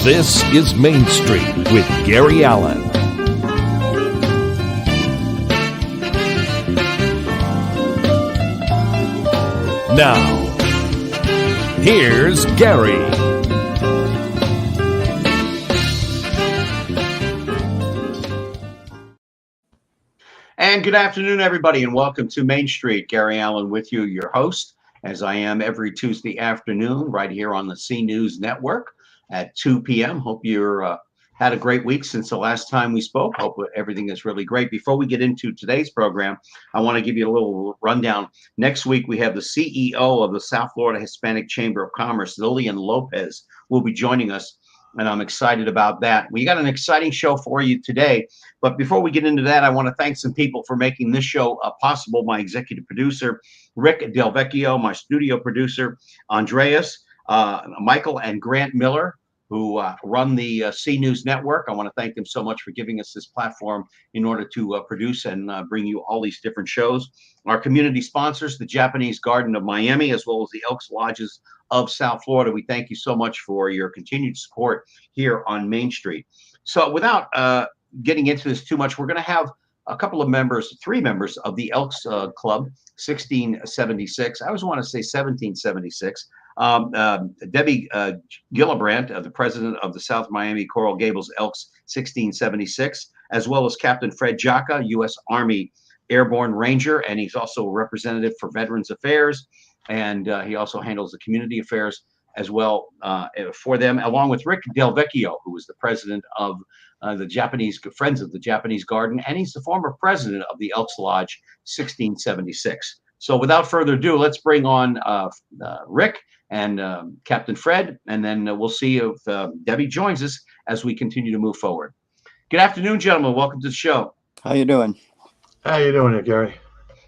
This is Mainstreet with Gary Allen. Now, here's Gary. And good afternoon, everybody, and welcome to Mainstreet. Gary Allen with you, your host, as I am every Tuesday afternoon right here on the C News Network at 2 p.m. Hope you're had a great week since the last time we spoke. Hope everything is really great. Before we get into today's program, I want to give you a little rundown. Next week, we have the CEO of the South Florida Hispanic Chamber of Commerce, Lillian Lopez, will be joining us, and I'm excited about that. We got an exciting show for you today, but before we get into that, I want to thank some people for making this show possible. My executive producer, Rick Del Vecchio, my studio producer, Andreas, Michael and Grant Miller, who run the C News Network. I want to thank them so much for giving us this platform in order to produce and bring you all these different shows. Our community sponsors, the Japanese Garden of Miami, as well as the Elks Lodges of South Florida. We thank you so much for your continued support here on Mainstreet. So without getting into this too much, we're going to have a couple of members, three members of the Elks Club, 1676. I always want to say 1776. Debbie Gelabert, the president of the South Miami Coral Gables Elks 1676, as well as Captain Fred Jaca, U.S. Army Airborne Ranger, and he's also a representative for Veterans Affairs, and he also handles the community affairs as well for them, along with Rick Del Vecchio, who is the president of the Japanese Friends of the Japanese Garden, and he's the former president of the Elks Lodge 1676. So without further ado, let's bring on Rick and Captain Fred, and then we'll see if Debbie joins us as we continue to move forward. Good afternoon, gentlemen. Welcome to the show. How you doing? How you doing there, Gary?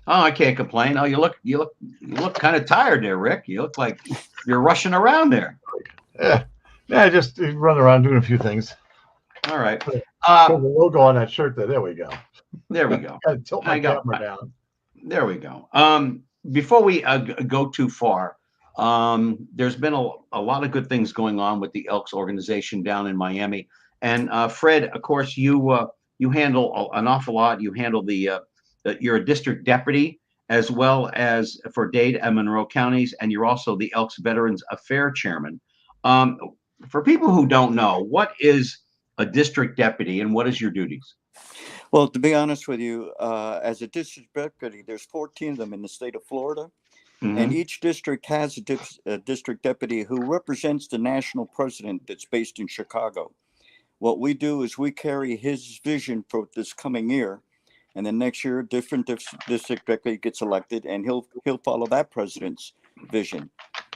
Oh, I can't complain. Oh, you look kind of tired there, Rick. You look like you're rushing around there. Yeah, just running around doing a few things. All right. Put the logo on that shirt there. There we go. There we go. Gotta tilt my camera down. There we go. Before we go too far, there's been a lot of good things going on with the Elks organization down in Miami. And Fred, of course, you handle an awful lot. You handle you're a district deputy as well as for Dade and Monroe counties, and you're also the Elks Veterans Affairs chairman. For people who don't know, what is a district deputy and what is your duties? Well, to be honest with you, as a district deputy, there's 14 of them in the state of Florida. Mm-hmm. And each district has a district deputy who represents the national president that's based in Chicago. What we do is we carry his vision for this coming year. And then next year, different district deputy gets elected, and he'll follow that president's vision.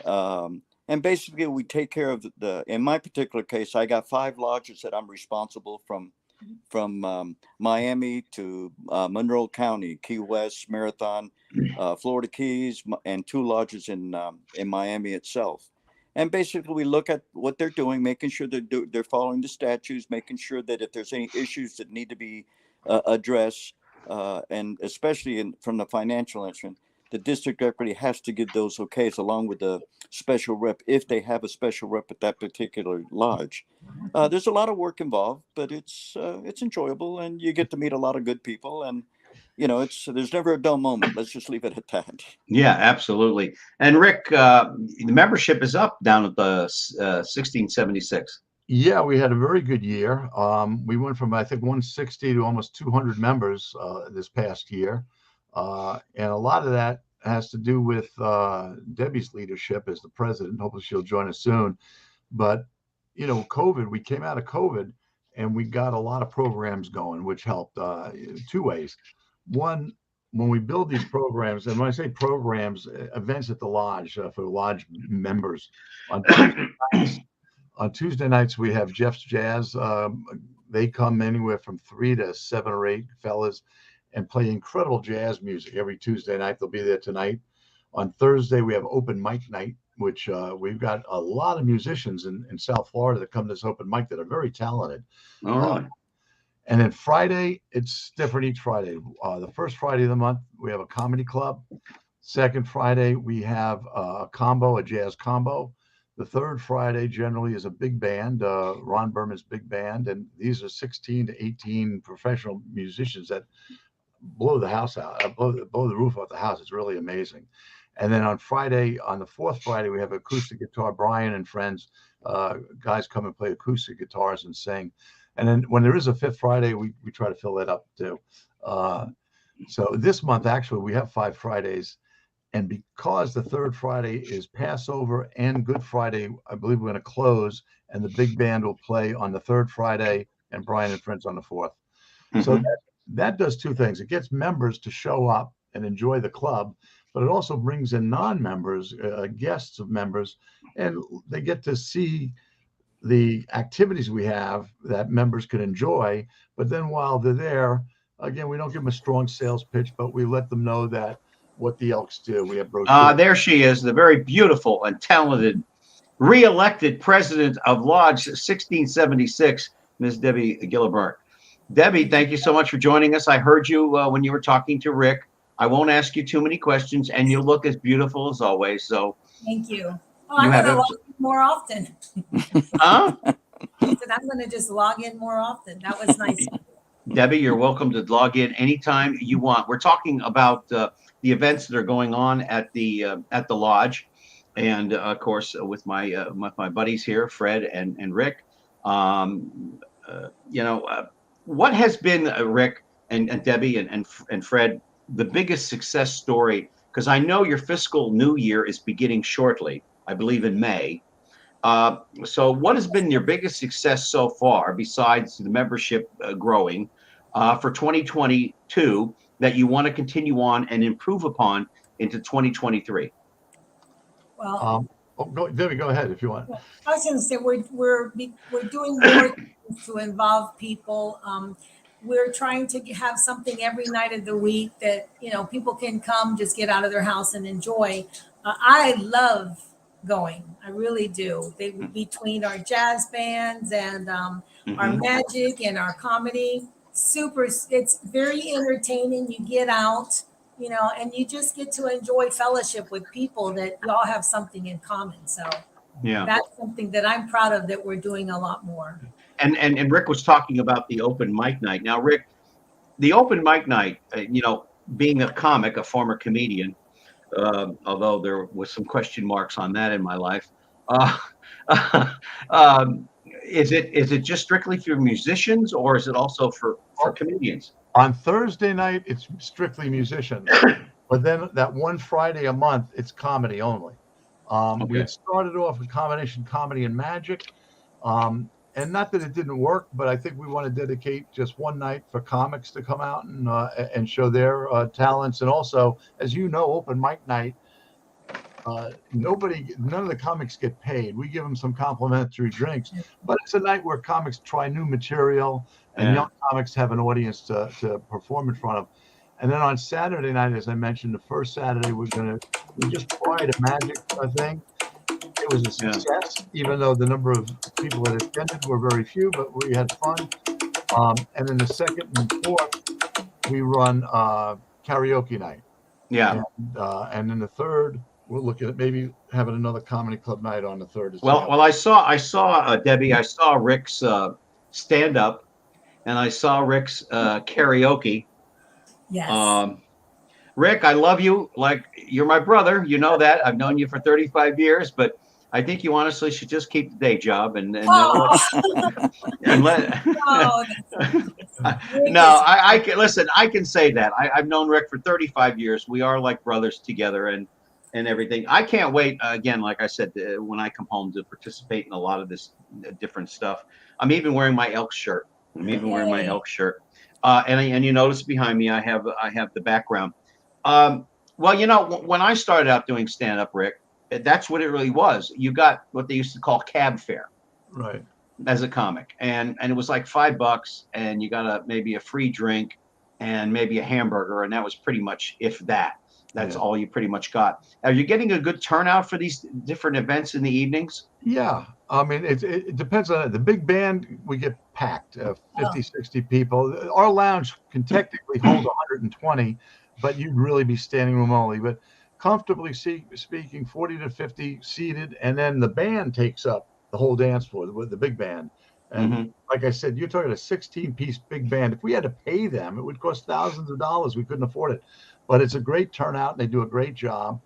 And basically, we take care of in my particular case, I got 5 lodges that I'm responsible from Miami to Monroe County, Key West, Marathon, Florida Keys, and 2 lodges in Miami itself. And basically, we look at what they're doing, making sure they're following the statutes, making sure that if there's any issues that need to be addressed, and especially from the financial instrument, the district deputy has to give those okays along with the special rep if they have a special rep at that particular lodge. There's a lot of work involved, but it's enjoyable, and you get to meet a lot of good people, and there's never a dull moment. Let's just leave it at that. Yeah, absolutely. And Rick, the membership is up down at the 1676. Yeah, we had a very good year. We went from, I think, 160 to almost 200 members this past year. And a lot of that has to do with Debbie's leadership as the president. Hopefully she'll join us soon. But, COVID, we came out of COVID and we got a lot of programs going, which helped 2 ways. One, when we build these programs, and when I say programs, events at the lodge for lodge members, on Tuesday nights, we have Jeff's Jazz. They come anywhere from 3 to 7 or 8 fellas and play incredible jazz music every Tuesday night. They'll be there tonight. On Thursday, we have open mic night, which we've got a lot of musicians in South Florida that come to this open mic that are very talented. All right. And then Friday, it's different each Friday. The first Friday of the month, we have a comedy club. Second Friday, we have a combo, a jazz combo. The third Friday generally is a big band, Ron Berman's big band. And these are 16 to 18 professional musicians that blow the house out, blow the roof off the house. It's really amazing. And then on Friday, on the fourth Friday, we have acoustic guitar. Brian and friends, guys come and play acoustic guitars and sing. And then when there is a fifth Friday, we try to fill that up too. So this month, actually, we have 5 Fridays. And because the third Friday is Passover and Good Friday, I believe we're going to close, and the big band will play on the third Friday and Brian and friends on the fourth. Mm-hmm. So that does 2 things. It gets members to show up and enjoy the club, but it also brings in non-members, guests of members, and they get to see the activities we have that members could enjoy. But then while they're there, again, we don't give them a strong sales pitch, but we let them know that what the Elks do. We have brochures. There she is, the very beautiful and talented re-elected president of Lodge 1676, Ms. Debbie Gelabert. Debbie, thank you so much for joining us. I heard you when you were talking to Rick. I won't ask you too many questions, and you look as beautiful as always. So thank you. Oh, I'm going to log in more often. Huh? I said I'm going to just log in more often. That was nice. Debbie, you're welcome to log in anytime you want. We're talking about the events that are going on at the lodge, and of course with my buddies here, Fred and Rick. What has been, Rick and Debbie and Fred, the biggest success story? Because I know your fiscal new year is beginning shortly, I believe in May. So what has been your biggest success so far, besides the membership growing, for 2022 that you want to continue on and improve upon into 2023? Well, Debbie, go ahead if you want. I was going to say we're doing more things to involve people. We're trying to have something every night of the week that people can come, just get out of their house and enjoy. I love going. I really do. Between our jazz bands and our magic and our comedy, it's very entertaining. You get out, and you just get to enjoy fellowship with people that you all have something in common. So that's something that I'm proud of, that we're doing a lot more. And Rick was talking about the open mic night. Now, Rick, the open mic night, being a comic, a former comedian, although there was some question marks on that in my life, is it just strictly for musicians, or is it also for comedians? On Thursday night, it's strictly musicians, but then that one Friday a month, it's comedy only. We had started off with combination comedy and magic, and not that it didn't work, but I think we want to dedicate just one night for comics to come out and show their talents. And also, as you know, open mic night, none of the comics get paid. We give them some complimentary drinks, but it's a night where comics try new material and young comics have an audience to perform in front of. And then on Saturday night, as I mentioned, the first Saturday, we just tried a magic thing. It was a success, even though the number of people that attended were very few, but we had fun. And then the second and fourth, we run karaoke night. Yeah. And then the third, we'll look at maybe having another comedy club night on the third as well. Well, I saw Debbie. I saw Rick's stand up, and I saw Rick's karaoke. Yes. Rick, I love you like you're my brother. You know that. I've known you for 35 years, but I think you honestly should just keep the day job and let. No, I can listen. I can say that. I've known Rick for 35 years. We are like brothers together, and everything. I can't wait. Again, like I said, when I come home to participate in a lot of this different stuff. I'm even wearing my Elks shirt. And you notice behind me, I have the background. Well, when I started out doing stand-up, Rick, that's what it really was. You got what they used to call cab fare, right, as a comic, and it was like $5, and you got maybe a free drink and maybe a hamburger, and that was pretty much, if that. That's all you pretty much got. Are you getting a good turnout for these different events in the evenings? Yeah, I mean it depends on it. The big band, we get packed, 50, 60 people. Our lounge can technically hold 120, but you'd really be standing room only. But comfortably speaking, 40 to 50 seated, and then the band takes up the whole dance floor with the big band. And like I said, you're talking a 16-piece big band. If we had to pay them, it would cost thousands of dollars. We couldn't afford it. But it's a great turnout, and they do a great job.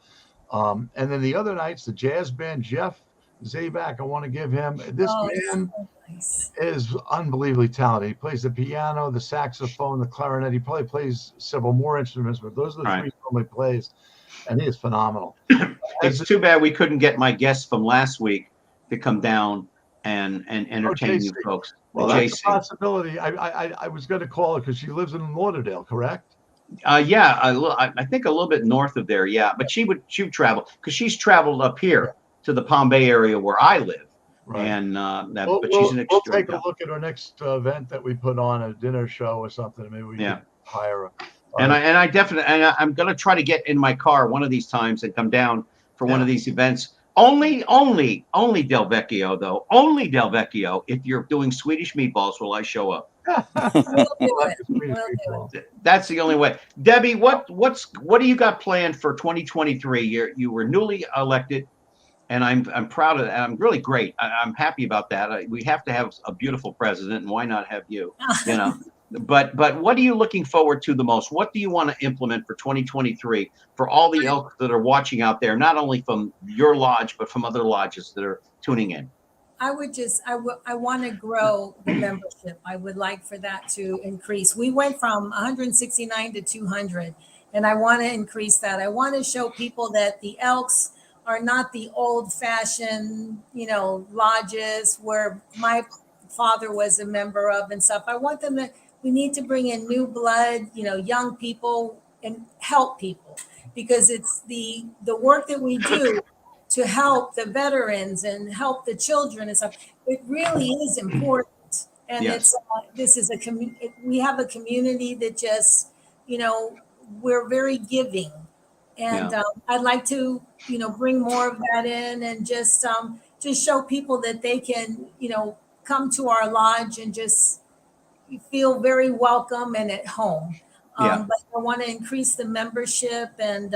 And then the other nights, the jazz band, Jeff Zabak, I want to give him this man so nice. is unbelievably talented. He plays the piano, the saxophone, the clarinet. He probably plays several more instruments, but those are the three he normally plays, and he is phenomenal. It's too bad we couldn't get my guest from last week to come down and entertain you folks. Well, that's a possibility. I was going to call her because she lives in Lauderdale, correct? Yeah, I think a little bit north of there. Yeah, but she would travel because she's traveled up here to the Palm Bay area where I live. Right. And but she's an we'll take a look at our next event that we put on, a dinner show or something. Maybe we can hire her. And I definitely, and I'm going to try to get in my car one of these times and come down for one of these events. Only Del Vecchio, though. Only Del Vecchio. If you're doing Swedish meatballs, will I show up? That's the only way. Debbie, what do you got planned for 2023? You were newly elected, and I'm proud of that. I'm really great. I'm happy about that. We have to have a beautiful president, and why not have you? You know. But what are you looking forward to the most? What do you want to implement for 2023 for all the elks that are watching out there, not only from your lodge, but from other lodges that are tuning in? I want to grow the membership. I would like for that to increase. We went from 169 to 200, and I want to increase that. I want to show people that the Elks are not the old-fashioned, lodges where my father was a member of and stuff. I want them to. We need to bring in new blood, young people, and help people, because it's the work that we do to help the veterans and help the children and stuff. It really is important. And this is we have a community that just, we're very giving. And I'd like to, bring more of that in and just show people that they can, come to our lodge and just feel very welcome and at home. But I want to increase the membership and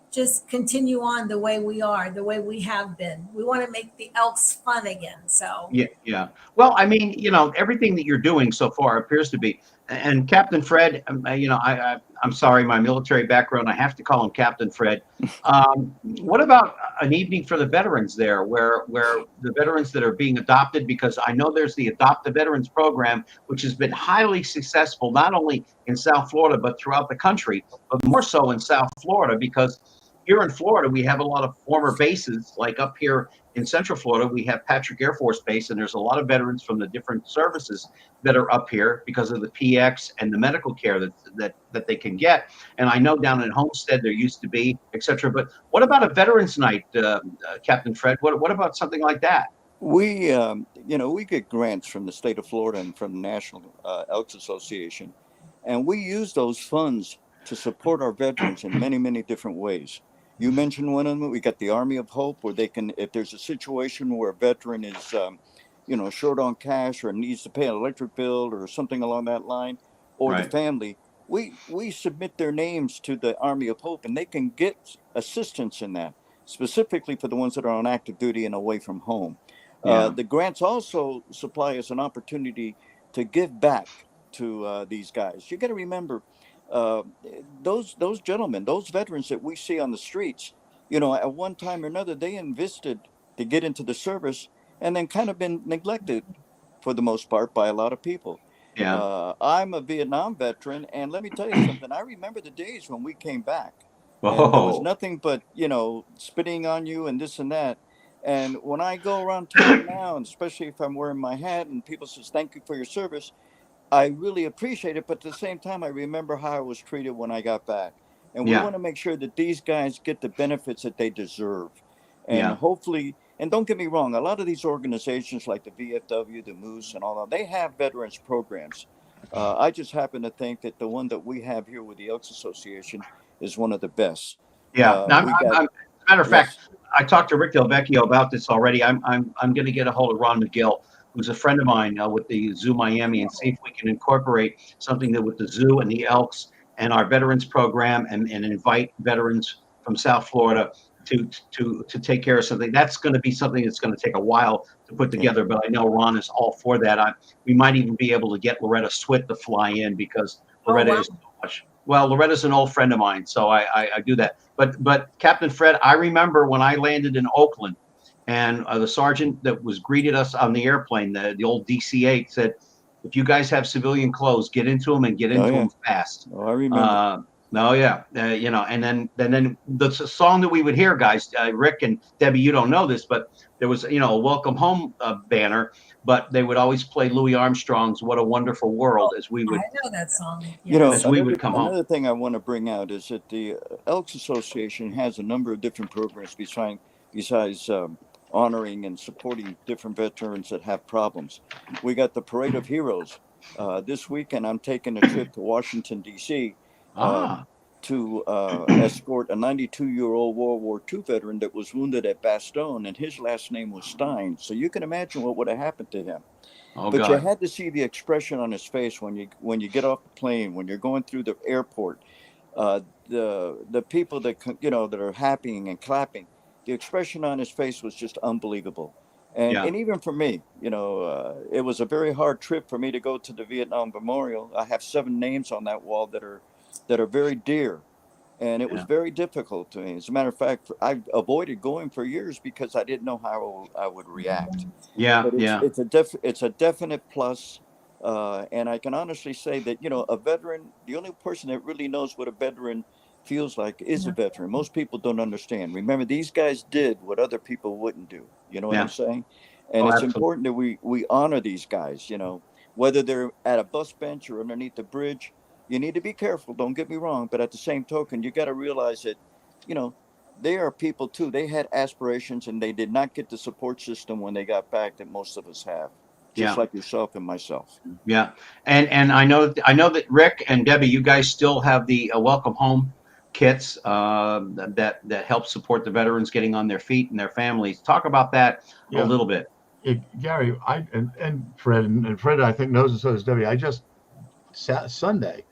just continue on the way we are, the way we have been. We want to make the Elks fun again. So yeah. Well, I mean, everything that you're doing so far appears to be. And Captain Fred, I'm sorry, my military background, I have to call him Captain Fred. What about an evening for the veterans there, where the veterans that are being adopted, because I know there's the Adoptive Veterans Program, which has been highly successful, not only in South Florida, but throughout the country, but more so in South Florida, because here in Florida, we have a lot of former bases, like up here in Central Florida, we have Patrick Air Force Base, and there's a lot of veterans from the different services that are up here because of the PX and the medical care that they can get. And I know down in Homestead there used to be, etc. But what about a Veterans Night, Captain Fred? What about something like that? We get grants from the state of Florida and from the National Elks Association, and we use those funds to support our veterans in many, many different ways. You mentioned one of them. We got the Army of Hope, where they can, if there's a situation where a veteran is, short on cash or needs to pay an electric bill or something along that line, or the family, we submit their names to the Army of Hope, and they can get assistance in that, specifically for the ones that are on active duty and away from home. The grants also supply us an opportunity to give back to these guys. You got to remember, those gentlemen, those veterans that we see on the streets, at one time or another, they enlisted to get into the service and then kind of been neglected for the most part by a lot of people. I'm a Vietnam veteran, and let me tell you something. I remember the days when we came back. And there was nothing but, spitting on you and this and that. And when I go around town now, and especially if I'm wearing my hat and people says, thank you for your service, I really appreciate it, but at the same time, I remember how I was treated when I got back. And we want to make sure that these guys get the benefits that they deserve. And hopefully, and don't get me wrong, a lot of these organizations like the VFW, the Moose, and all that, they have veterans programs. I just happen to think that the one that we have here with the Elks Association is one of the best. As a matter of fact, I talked to Rick Del Vecchio about this already. I'm going to get a hold of Ron McGill who's a friend of mine with the Zoo Miami, and see if we can incorporate something that with the zoo and the Elks and our veterans program, and invite veterans from South Florida to take care of something. That's going to be something that's going to take a while to put together, but I know Ron is all for that. We might even be able to get Loretta Swit to fly in, because Loretta is so much. Well, Loretta's an old friend of mine, so I do that. But Captain Fred, I remember when I landed in Oakland, and the sergeant that was greeted us on the airplane, the old DC-8, said, "If you guys have civilian clothes, get into them and get into them fast." Oh, I remember. Oh yeah, and then the song that we would hear, guys, Rick and Debbie, you don't know this, but there was a welcome home banner, but they would always play Louis Armstrong's "What a Wonderful World" as we would. I know that song. As we would come home. Another thing I want to bring out is that the Elks Association has a number of different programs besides honoring and supporting different veterans that have problems. We got the Parade of Heroes. This weekend, I'm taking a trip to Washington, D.C. To escort a 92-year-old World War II veteran that was wounded at Bastogne, and his last name was Stein. So you can imagine what would have happened to him. But God, you had to see the expression on his face when you get off the plane, when you're going through the airport, the people that that are happy and clapping. The expression on his face was just unbelievable. And even for me, it was a very hard trip for me to go to the Vietnam Memorial. I have 7 names on that wall that are very dear, and it was very difficult to me. As a matter of fact, I avoided going for years because I didn't know how I would react. But it's a definite plus, and I can honestly say that a veteran, the only person that really knows what a veteran feels like is a veteran. Most people don't understand. Remember, these guys did what other people wouldn't do. You know what I'm saying? And it's important that we honor these guys. Whether they're at a bus bench or underneath the bridge. You need to be careful, don't get me wrong, but at the same token, you got to realize that, they are people too. They had aspirations, and they did not get the support system when they got back that most of us have, just like yourself and myself. Yeah, and I know that Rick and Debbie, you guys still have the welcome home kits that help support the veterans getting on their feet and their families. Talk about that a little bit. Gary, and Fred, I think knows, and so does Debbie. I just Sunday,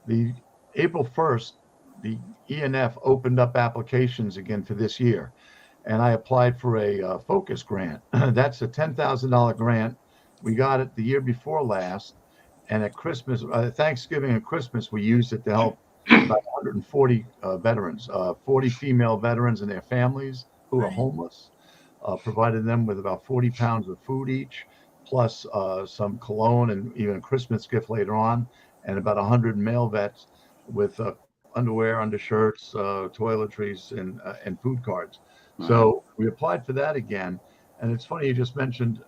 the April 1st, the ENF opened up applications again for this year, and I applied for a focus grant. That's a $10,000 grant. We got it the year before last, and at Christmas, Thanksgiving and Christmas, we used it to help about 140 veterans, 40 female veterans and their families who are homeless. Provided them with about 40 pounds of food each, plus some cologne and even a Christmas gift later on, and about 100 male vets with underwear, undershirts, toiletries, and food cards. So we applied for that again. And it's funny, you just mentioned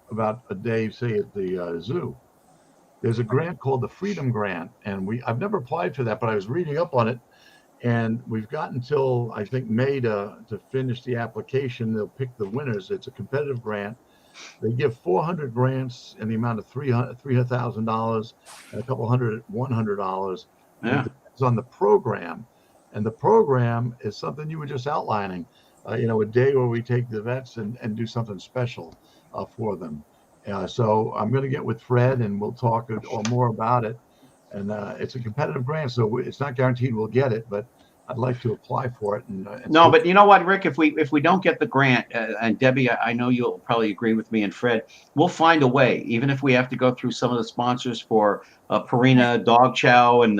about a day, say, at the zoo. There's a grant called the Freedom Grant, and I've never applied for that, but I was reading up on it, and we've got until, I think, May to finish the application. They'll pick the winners. It's a competitive grant. They give 400 grants in the amount of $300,000 and a couple hundred at $100. It depends on the program, and the program is something you were just outlining. A day where we take the vets and do something special for them. So I'm going to get with Fred, and we'll talk more about it. And it's a competitive grant, so it's not guaranteed we'll get it, but I'd like to apply for it. No, but you know what, Rick? If we don't get the grant, and Debbie, I know you'll probably agree with me, and Fred, we'll find a way. Even if we have to go through some of the sponsors for Purina Dog Chow and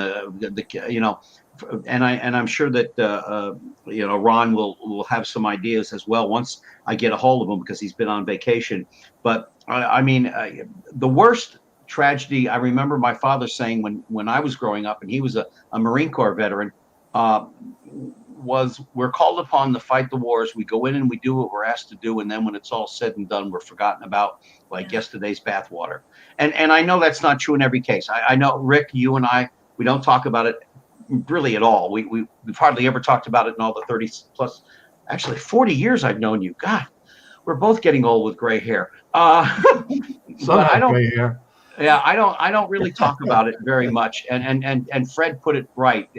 and I'm sure that Ron will have some ideas as well once I get a hold of him, because he's been on vacation. But the worst tragedy I remember my father saying when I was growing up, and he was a Marine Corps veteran, was we're called upon to fight the wars. We go in and we do what we're asked to do, and then when it's all said and done, we're forgotten about like yesterday's bathwater. And I know that's not true in every case. I know, Rick, you and I, we don't talk about it really at all. We've hardly ever talked about it in all the 30 plus, actually 40 years I've known you. God, we're both getting old with gray hair. Some have gray hair. Yeah, I don't really talk about it very much. And Fred put it right,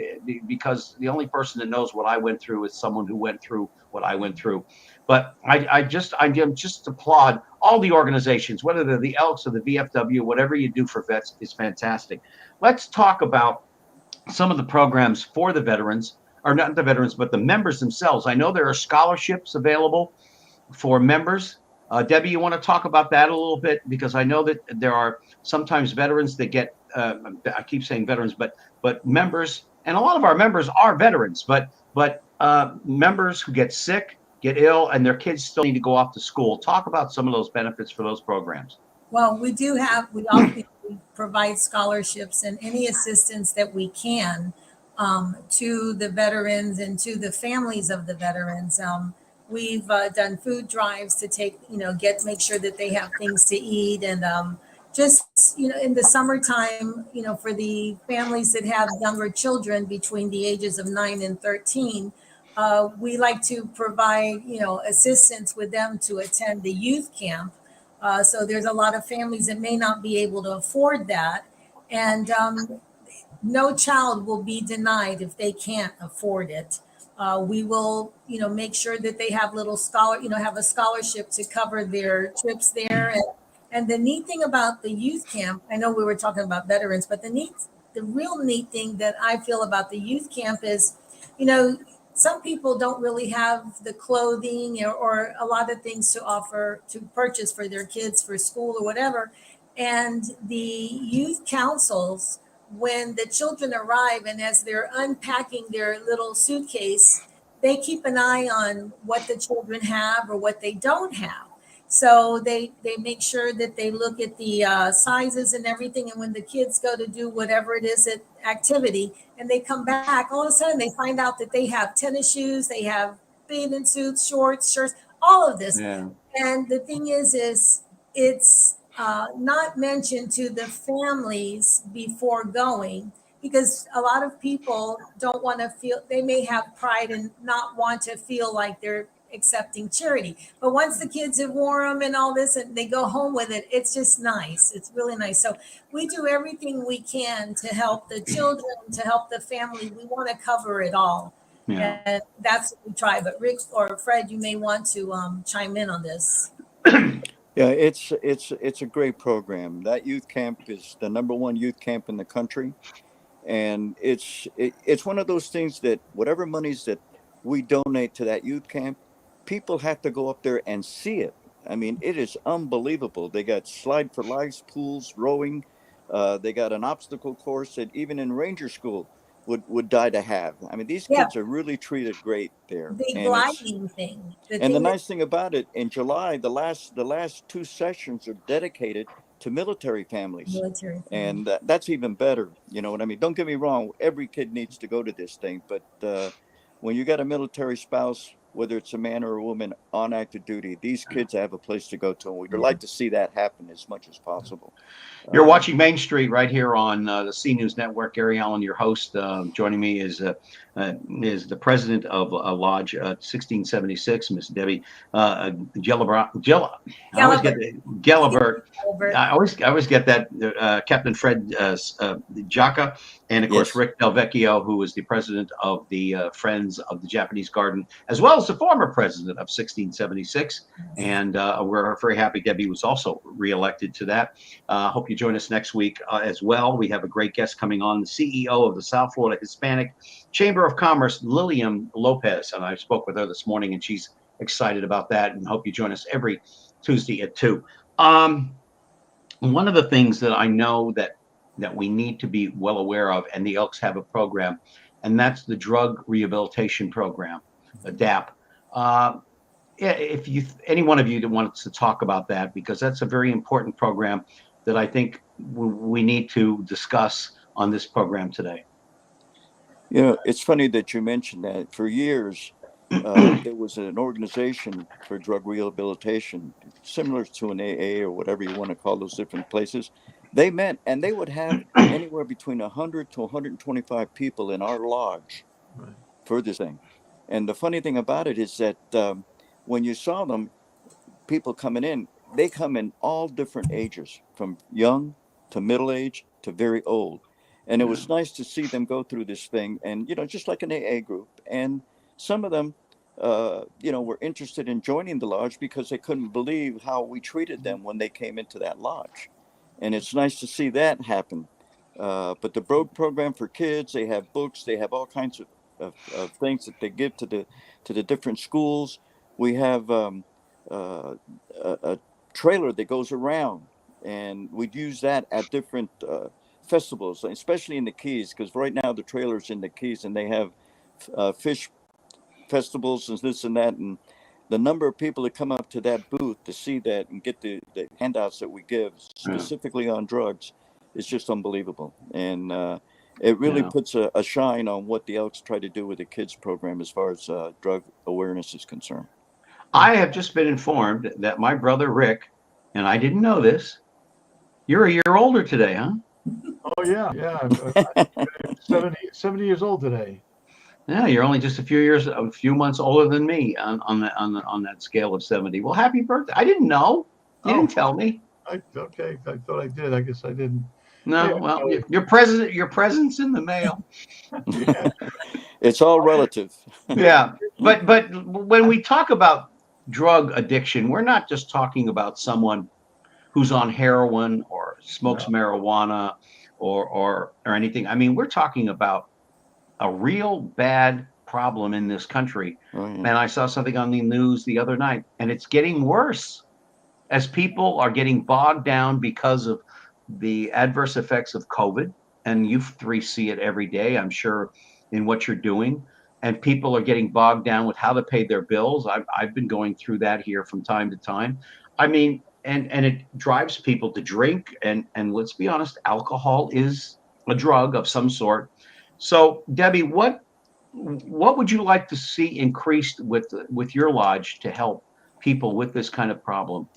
because the only person that knows what I went through is someone who went through what I went through. But I just applaud all the organizations, whether they're the Elks or the VFW, whatever you do for vets is fantastic. Let's talk about some of the programs for the veterans, or not the veterans, but the members themselves. I know there are scholarships available for members. Debbie, you want to talk about that a little bit? Because I know that there are sometimes veterans that get, I keep saying veterans, but members, and a lot of our members are veterans, but members who get sick, get ill, and their kids still need to go off to school. Talk about some of those benefits for those programs. Well, we all we provide scholarships and any assistance that we can to the veterans and to the families of the veterans. We've done food drives to make sure that they have things to eat, and just in the summertime, for the families that have younger children between the ages of 9 and 13. We like to provide, assistance with them to attend the youth camp. So there's a lot of families that may not be able to afford that. And no child will be denied if they can't afford it. We will, make sure that they have have a scholarship to cover their trips there. And the neat thing about the youth camp, I know we were talking about veterans, but the real neat thing that I feel about the youth camp is, some people don't really have the clothing or a lot of things to purchase for their kids for school or whatever. And the youth councils, when the children arrive and as they're unpacking their little suitcase, they keep an eye on what the children have or what they don't have. So they make sure that they look at the sizes and everything. And when the kids go to do whatever it is at activity and they come back, all of a sudden they find out that they have tennis shoes, they have bathing suits, shorts, shirts, all of this. Yeah. And the thing is it's not mentioned to the families before going, because a lot of people don't want to feel, they may have pride and not want to feel like they're accepting charity. But once the kids have worn them and all this and they go home with it, it's just nice. It's really nice. So we do everything we can to help the children, to help the family. We want to cover it all. Yeah. And that's what we try. But Rick or Fred, you may want to chime in on this. Yeah, it's a great program. That youth camp is the #1 youth camp in the country, and it's one of those things that whatever monies that we donate to that youth camp, people have to go up there and see it. I mean, it is unbelievable. They got slide for lives, pools, rowing. They got an obstacle course that even in ranger school would die to have. I mean, these Yeah. kids are really treated great there. The And gliding thing. and the nice thing about it, in July, the last 2 sessions are dedicated to military families. Military. And that's even better. You know what I mean? Don't get me wrong. Every kid needs to go to this thing. But when you got a military spouse, whether it's a man or a woman on active duty, these kids have a place to go to. And we'd like to see that happen as much as possible. You're watching Main Street right here on the C News Network. Gary Allen, your host. Joining me is the president of Lodge 1676, Miss Debbie Gelabert. I always get Gelabert. I always get that. Captain Fred Jaca, and of course Yes. Rick Del Vecchio, who is the president of the Friends of the Japanese Garden, as well as the former president of 1676. And we're very happy Debbie was also reelected to that. Hope you join us next week as well. We have a great guest coming on, the CEO of the South Florida Hispanic Chamber of Commerce, Lillian Lopez. And I spoke with her this morning, and she's excited about that. And hope you join us every Tuesday at 2. One of the things that I know that we need to be well aware of, and the Elks have a program, and that's the Drug Rehabilitation Program, the DAP. If any one of you that wants to talk about that, because that's a very important program that I think we need to discuss on this program today. You know, it's funny that you mentioned that. For years, there was an organization for drug rehabilitation, similar to an AA or whatever you want to call those different places. They met, and they would have anywhere between 100 to 125 people in our lodge Right. for this thing. And the funny thing about it is that when you saw them, people coming in, they come in all different ages, from young to middle age to very old. And it was nice to see them go through this thing, and just like an AA group. And some of them, were interested in joining the lodge because they couldn't believe how we treated them when they came into that lodge. And it's nice to see that happen. But the program for kids, they have books, they have all kinds of things that they give to the different schools. We have a trailer that goes around, and we'd use that at different festivals, especially in the Keys, because right now the trailer's in the Keys, and they have fish festivals and this and that, and the number of people that come up to that booth to see that and get the handouts that we give specifically on drugs is just unbelievable. And it really puts a shine on what the Elks try to do with the kids program as far as drug awareness is concerned. I have just been informed that my brother Rick, and I didn't know this, you're a year older today, huh? Oh yeah. 70 years old today. Yeah, you're only just a few months older than me on that scale of 70. Well, happy birthday! I didn't know. You didn't tell me. Okay, I thought I did. I guess I didn't. No, Yeah, well, your presence in the mail. Yeah. It's all relative. Yeah, but when we talk about drug addiction, we're not just talking about someone who's on heroin or smokes marijuana or anything. I mean, we're talking about a real bad problem in this country. Oh, yeah. And I saw something on the news the other night, and it's getting worse as people are getting bogged down because of the adverse effects of COVID. And you three see it every day, I'm sure, in what you're doing. And people are getting bogged down with how to pay their bills. I've been going through that here from time to time. I mean, and it drives people to drink. And let's be honest, alcohol is a drug of some sort. So, Debbie, what would you like to see increased with your lodge to help people with this kind of problem?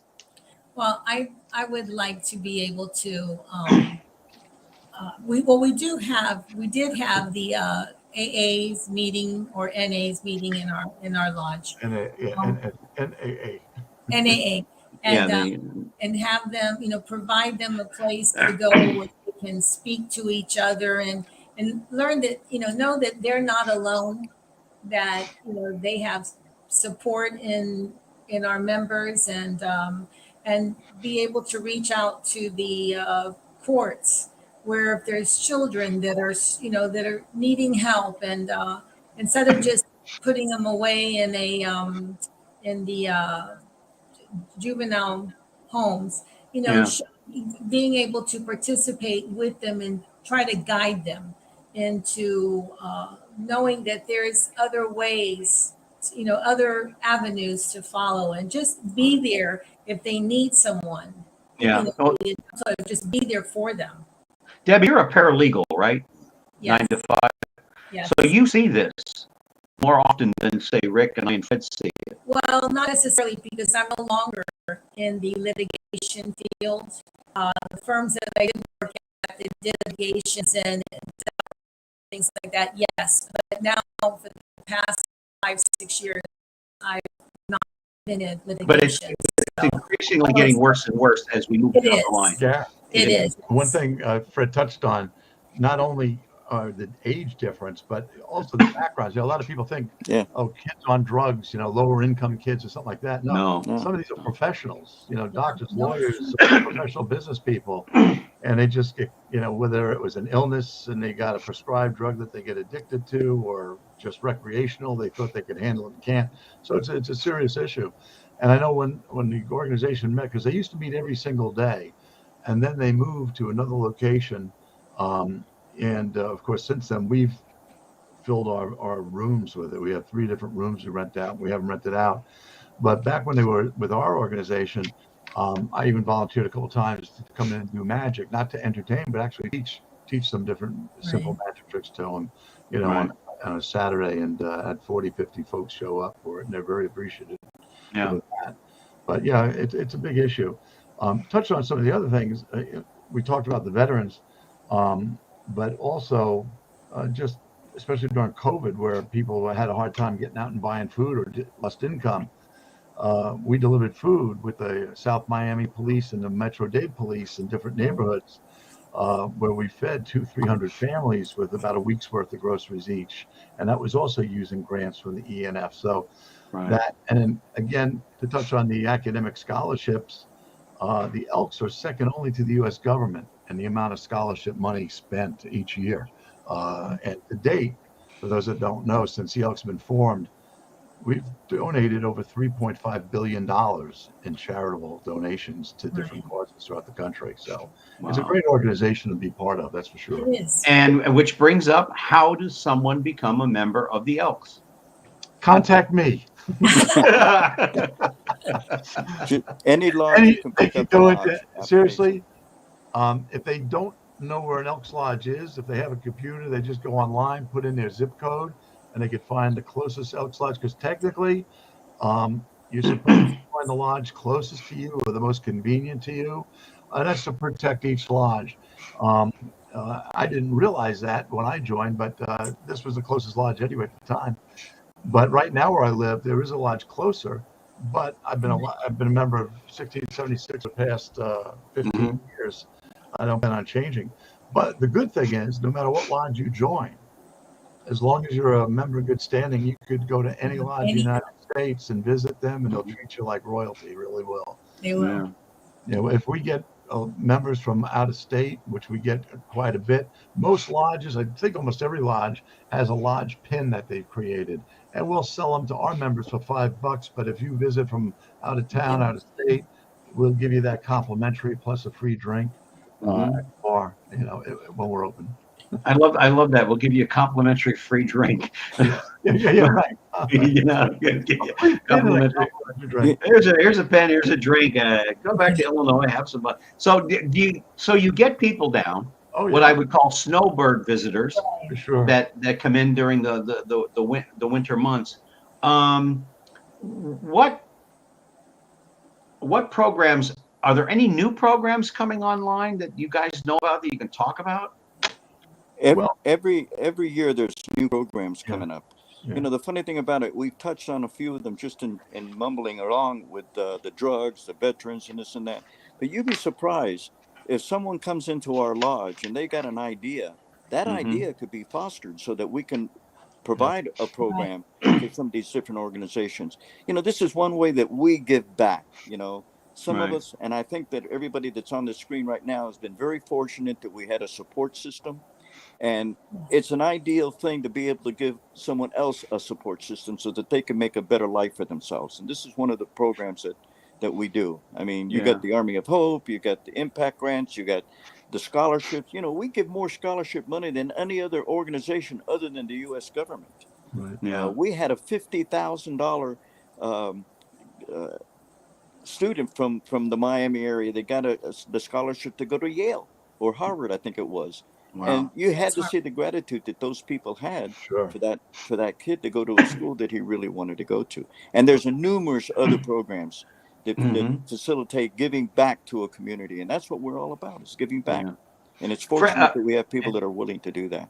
Well, I would like to be able to, we did have the AA's meeting or NA's meeting in our lodge. NAA. NAA. And have them, provide them a place to go where they can speak to each other and learn that, know that they're not alone, that, they have support in our members, and be able to reach out to the courts where if there's children that are, that are needing help, and instead of just putting them away in in the juvenile homes, being able to participate with them and try to guide them into knowing that there's other ways, other avenues to follow, and just be there if they need someone. Yeah. So just be there for them. Debbie, you're a paralegal, right? Yes. 9 to 5. Yes. So you see this more often than, say, Rick and I and Fred see it. Well, not necessarily, because I'm no longer in the litigation field. The firms that I did work at, they did litigations and things like that, yes. But now, for the past 5-6 years, I've not been in litigation. But it's increasingly getting worse and worse as we move down the line. Yeah, It is. One thing Fred touched on, not only the age difference, but also the backgrounds. A lot of people think, oh, kids on drugs, lower income kids or something like that. No. Some of these are professionals, doctors, lawyers, professional business people. And they just get, whether it was an illness and they got a prescribed drug that they get addicted to, or just recreational, they thought they could handle it and can't. So it's a serious issue. And I know when the organization met, because they used to meet every single day, and then they moved to another location. And of course, since then, we've filled our rooms with it. We have 3 different rooms we rent out. We haven't rented out. But back when they were with our organization, I even volunteered a couple of times to come in and do magic, not to entertain, but actually teach them different simple magic tricks to them, on a Saturday. And had 40, 50 folks show up for it, and they're very appreciative of that. But yeah, it's a big issue. Touched on some of the other things. We talked about the veterans, but also just especially during COVID, where people had a hard time getting out and buying food or lost income. We delivered food with the South Miami Police and the Metro-Dade Police in different neighborhoods. where we fed 300 families with about a week's worth of groceries each. And that was also using grants from the ENF. So Right. that, and then again, to touch on the academic scholarships, the Elks are second only to the U.S. government in the amount of scholarship money spent each year. And to date, for those that don't know, since the Elks have been formed, we've donated over $3.5 billion in charitable donations to different causes throughout the country. So it's a Wow. great organization to be part of, that's for sure. It is. And which brings up, how does someone become a member of the Elks? Contact me. Any lodge you can They pick can up a go lodge. into, seriously, if they don't know where an Elks Lodge is, if they have a computer, they just go online, put in their zip code, and they could find the closest Elks Lodge. Because technically, you're supposed to find the lodge closest to you or the most convenient to you. That's to protect each lodge. I didn't realize that when I joined, but this was the closest lodge anyway at the time. But right now where I live, there is a lodge closer. But I've been a member of 1676 for the past 15 years. I don't plan on changing. But the good thing is, no matter what lodge you join, as long as you're a member in good standing, you could go to any lodge in the United States and visit them, and they'll treat you like royalty, really will. They will. Yeah. You know, if we get members from out of state, which we get quite a bit, most lodges, I think almost every lodge has a lodge pin that they've created, and we'll sell them to our members for $5. But if you visit from out of town, out of state, we'll give you that complimentary plus a free drink at the bar, you know, when we're open. I love that. We'll give you a complimentary free drink. Yeah, right. You know, give you Free pin and a complimentary. complimentary drink. Here's a pen. Here's a drink. Go back to Illinois. Have some fun. So you get people down. Oh, What yeah, I would call snowbird visitors for sure. that come in during the winter months. What programs are there? Any new programs coming online that you guys know about that you can talk about? Every year there's new programs coming up. Yeah. You know, the funny thing about it, we've touched on a few of them just in mumbling along with the drugs, the veterans, and this and that. But you'd be surprised if someone comes into our lodge and they got an idea. That idea could be fostered so that we can provide a program to some of these different organizations. You know, this is one way that we give back. You know, some of us, and I think that everybody that's on the screen right now has been very fortunate that we had a support system. And it's an ideal thing to be able to give someone else a support system so that they can make a better life for themselves. And this is one of the programs that we do. I mean, you got the Army of Hope, you got the impact grants, you got the scholarships. You know, we give more scholarship money than any other organization other than the U.S. government. Right. Yeah. We had a $50,000 student from the Miami area. They got the scholarship to go to Yale or Harvard, I think it was. Wow. And you had to see the gratitude that those people had Sure. for that kid to go to a school that he really wanted to go to. And there's numerous other programs that facilitate giving back to a community, and that's what we're all about, is giving back. And it's fortunate that we have people that are willing to do that.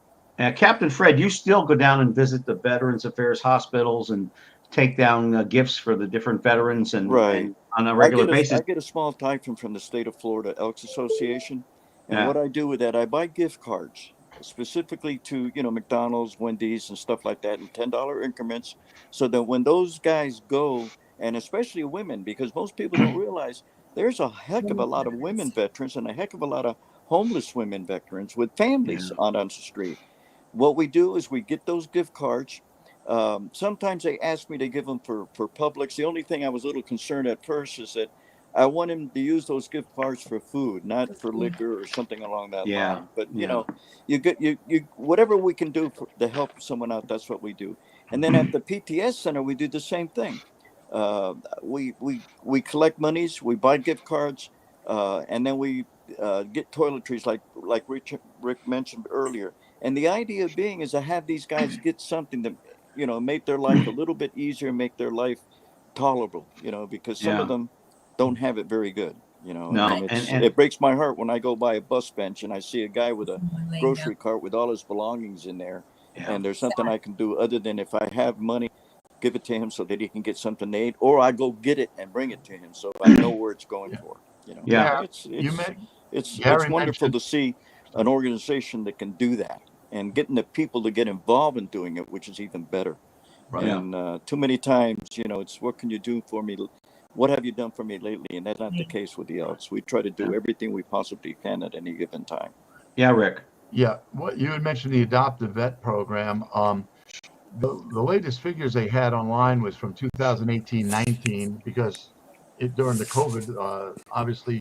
Captain Fred, you still go down and visit the Veterans Affairs hospitals and take down gifts for the different veterans and on a regular basis. I get a small stipend from the state of Florida Elks Association. And what I do with that, I buy gift cards specifically to, you know, McDonald's, Wendy's, and stuff like that in $10 increments, so that when those guys go, and especially women, because most people don't realize there's a heck of a lot of women veterans and a heck of a lot of homeless women veterans with families on the street. What we do is we get those gift cards. Sometimes they ask me to give them for Publix. The only thing I was a little concerned at first is that I want him to use those gift cards for food, not for liquor or something along that line. But you know, you get you whatever we can do to help someone out, that's what we do. And then at the PTS Center, we do the same thing. We collect monies, we buy gift cards, and then we get toiletries, like Rick mentioned earlier. And the idea being is to have these guys get something that, you know, make their life a little bit easier, make their life tolerable. You know, because some of them don't have it very good, you know. No, and it breaks my heart when I go by a bus bench and I see a guy with a grocery cart with all his belongings in there, and there's something I can do other than, if I have money, give it to him so that he can get something to eat, or I go get it and bring it to him so I know where it's going for. You know, it's wonderful to see an organization that can do that, and getting the people to get involved in doing it, which is even better. Right. And too many times, it's what can you do for me? What have you done for me lately? And that's not the case with the Elks. We try to do everything we possibly can at any given time. Yeah, Rick. Yeah, what you had mentioned, the Adoptive Vet Program. The latest figures they had online was from 2018-19, because during the COVID, obviously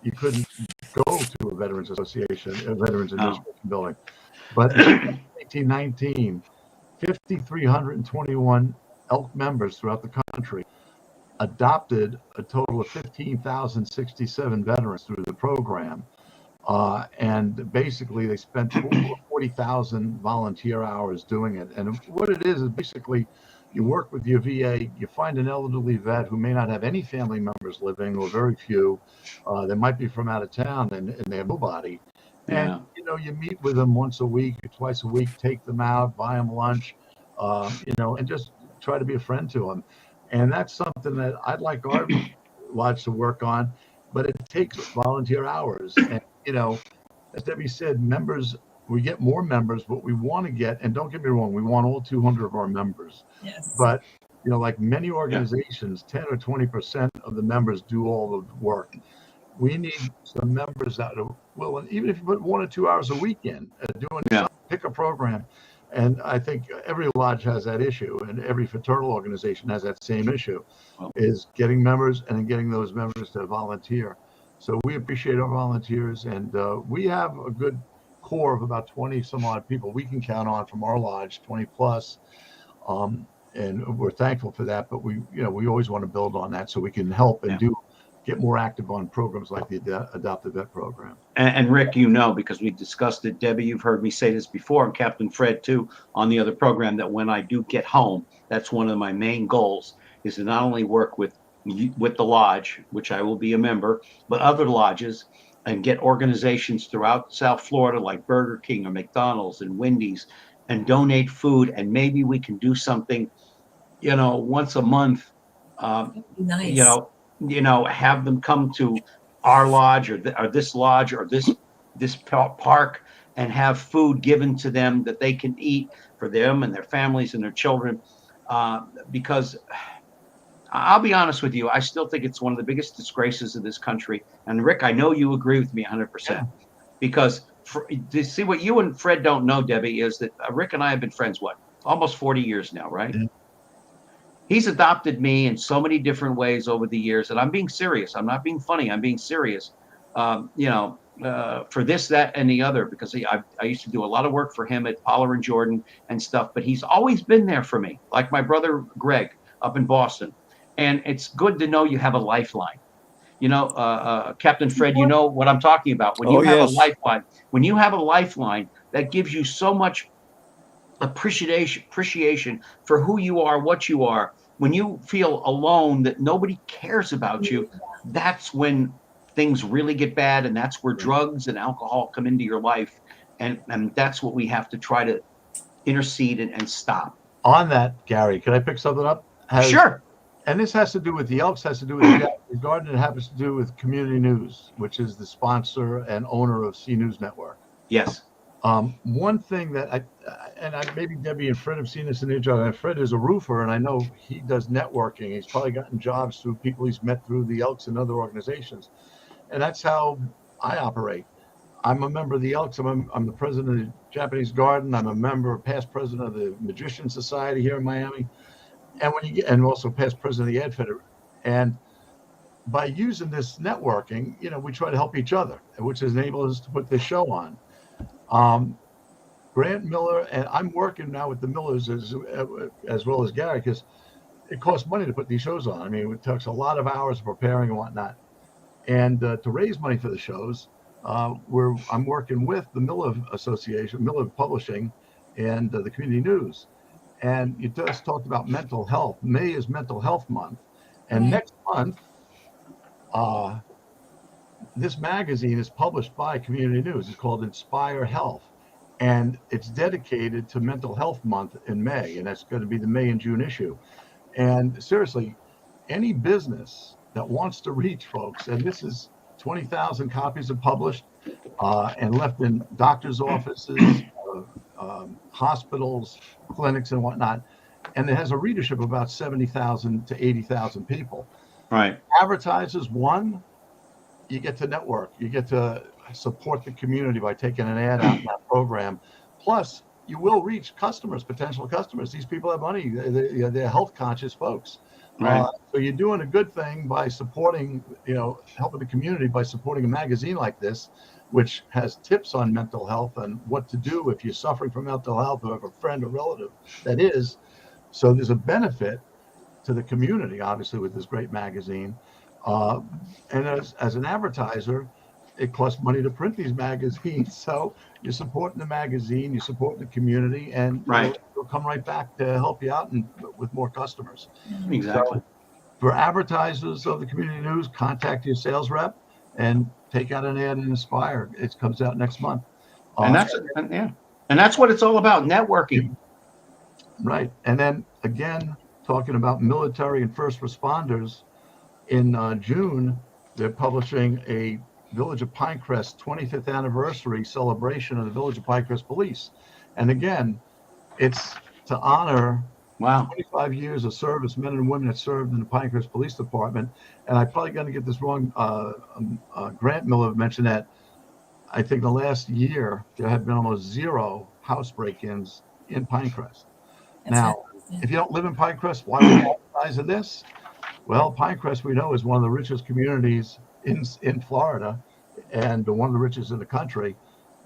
you couldn't go to a Veterans Association, a Veterans Administration building. But in 2018-19, 5,321 elk members throughout the country adopted a total of 15,067 veterans through the program. And basically they spent over 40,000 volunteer hours doing it. And what it is basically you work with your VA, you find an elderly vet who may not have any family members living, or very few. They might be from out of town and they have nobody. And, you meet with them once a week or twice a week, take them out, buy them lunch, and just try to be a friend to them. And that's something that I'd like our lodge to work on, but it takes volunteer hours. And, as Debbie said, we get more members, but we want to get, and don't get me wrong, we want all 200 of our members. Yes. But, like many organizations, 10 or 20% of the members do all the work. We need some members that are willing, even if you put 1 or 2 hours a week in, doing some pick a program. And I think every lodge has that issue, and every fraternal organization has that same issue, is getting members and then getting those members to volunteer. So we appreciate our volunteers, and we have a good core of about 20 some odd people we can count on from our lodge, 20 plus. And we're thankful for that, but we always want to build on that so we can help and get more active on programs like the Adoptive Vet Program. And Rick, because we discussed it, Debbie, you've heard me say this before, and Captain Fred too, on the other program, that when I do get home, that's one of my main goals, is to not only work with the lodge, which I will be a member, but other lodges, and get organizations throughout South Florida like Burger King or McDonald's and Wendy's, and donate food. And maybe we can do something, once a month, Nice. have them come to our lodge or this lodge or this park, and have food given to them that they can eat for them and their families and their children. Because I'll be honest with you, I still think it's one of the biggest disgraces of this country. And Rick, I know you agree with me 100%, because to see what you and Fred don't know, Debbie, is that Rick and I have been friends, almost 40 years now, right? Yeah. He's adopted me in so many different ways over the years, and I'm being serious. I'm not being funny. I'm being serious. For this, that, and the other, because I used to do a lot of work for him at Pollard and Jordan and stuff, but he's always been there for me, like my brother Greg up in Boston. And it's good to know you have a lifeline. Captain Fred, you know what I'm talking about. When you have a lifeline, that gives you so much appreciation for who you are, what you are. When you feel alone, that nobody cares about you, that's when things really get bad, and that's where drugs and alcohol come into your life, and that's what we have to try to intercede and stop. On that, Gary, can I pick something up? Sure. And this has to do with the Elks, has to do with the Japanese Garden, and it happens to do with Community News, which is the sponsor and owner of C News Network. Yes. One thing that maybe Debbie and Fred have seen this in their job. And Fred is a roofer, and I know he does networking. He's probably gotten jobs through people he's met through the Elks and other organizations. And that's how I operate. I'm a member of the Elks. I'm the president of the Japanese Garden. I'm a member, past president of the Magician Society here in Miami. And also past president of the Ed Fed. And by using this networking, we try to help each other, which has enabled us to put this show on. Grant Miller, and I'm working now with the Millers as well as Gary, because it costs money to put these shows on. I mean, it takes a lot of hours of preparing and whatnot. And to raise money for the shows, I'm working with the Miller Association, Miller Publishing, and the Community News. And you just talked about mental health. May is Mental Health Month. And next month, this magazine is published by Community News. It's called Inspire Health. And it's dedicated to Mental Health Month in May. And that's going to be the May and June issue. And seriously, any business that wants to reach folks, and this is 20,000 copies are published. and left in doctors' offices, hospitals, clinics, and whatnot. And it has a readership of about 70,000 to 80,000 people. Right. Advertisers, one, you get to network, you get to support the community by taking an ad out in that program. Plus, you will reach customers, potential customers. These people have money; they're health conscious folks. Right. So you're doing a good thing by supporting, helping the community by supporting a magazine like this, which has tips on mental health and what to do if you're suffering from mental health or have a friend or relative that is. So there's a benefit to the community, obviously, with this great magazine. And as an advertiser, it costs money to print these magazines. So you're supporting the magazine, you're supporting the community, and Right. it'll come right back to help you out and with more customers. Exactly. So for advertisers of the community news, contact your sales rep and take out an ad in Inspire. It comes out next month. And that's what it's all about, networking. Right. And then again, talking about military and first responders, in June, they're publishing a Village of Pinecrest 25th anniversary celebration of the Village of Pinecrest Police. And again, it's to honor 25 years of service, men and women that served in the Pinecrest Police Department. And I'm probably going to get this wrong. Grant Miller mentioned that I think the last year there had been almost 0 house break-ins in Pinecrest. Now, if you don't live in Pinecrest, why would you advertise of this? Well, Pinecrest, we know, is one of the richest communities in Florida and one of the richest in the country.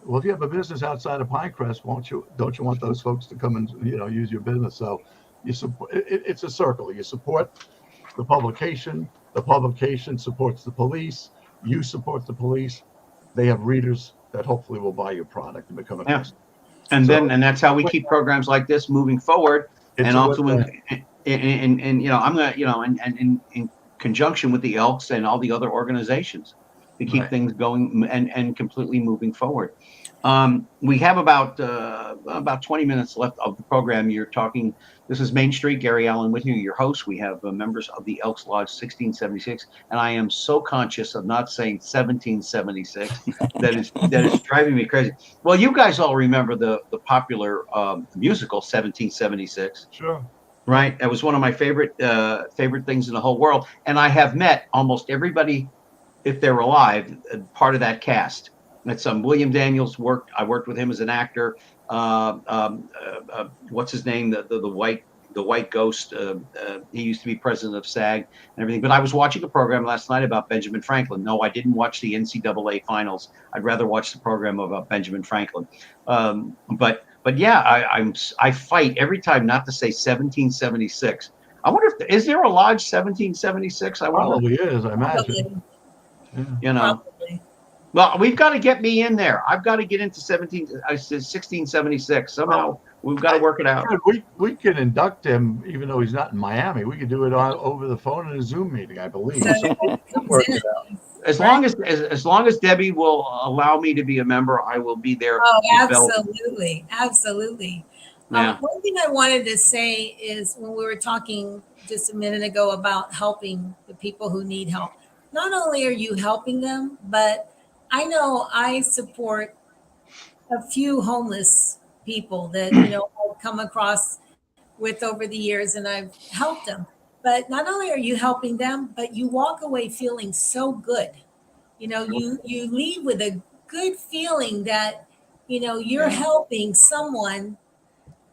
Well, if you have a business outside of Pinecrest, don't you want those folks to come and use your business? So you support. It's a circle. You support the publication supports the police. You support the police. They have readers that hopefully will buy your product and become a customer. And that's how we keep programs like this moving forward. And also in conjunction with the Elks and all the other organizations to keep things going and completely moving forward. We have about 20 minutes left of the program. You're talking. This is Main Street. Gary Allen with you, your host. We have members of the Elks Lodge 1676, and I am so conscious of not saying 1776 that is driving me crazy. Well, you guys all remember the popular musical 1776. Sure. Right. That was one of my favorite things in the whole world, and I have met almost everybody, if they're alive, part of that cast. That's William Daniels worked. I worked with him as an actor. What's his name? The white ghost. He used to be president of SAG and everything. But I was watching a program last night about Benjamin Franklin. No, I didn't watch the NCAA finals. I'd rather watch the program about Benjamin Franklin. But yeah, I fight every time not to say 1776. I wonder is there a lodge 1776? I wonder. Probably is. I imagine. Probably. Well, we've got to get me in there. I've got to get into 1676 somehow. We've got to work it out. We can induct him, even though he's not in Miami. We could do it over the phone in a Zoom meeting, I believe. As long as Debbie will allow me to be a member, I will be there. Oh, absolutely, absolutely. Yeah. One thing I wanted to say is when we were talking just a minute ago about helping the people who need help. Not only are you helping them, but I know I support a few homeless people that I've come across with over the years, and I've helped them. But not only are you helping them, but you walk away feeling so good. You leave with a good feeling that you're helping someone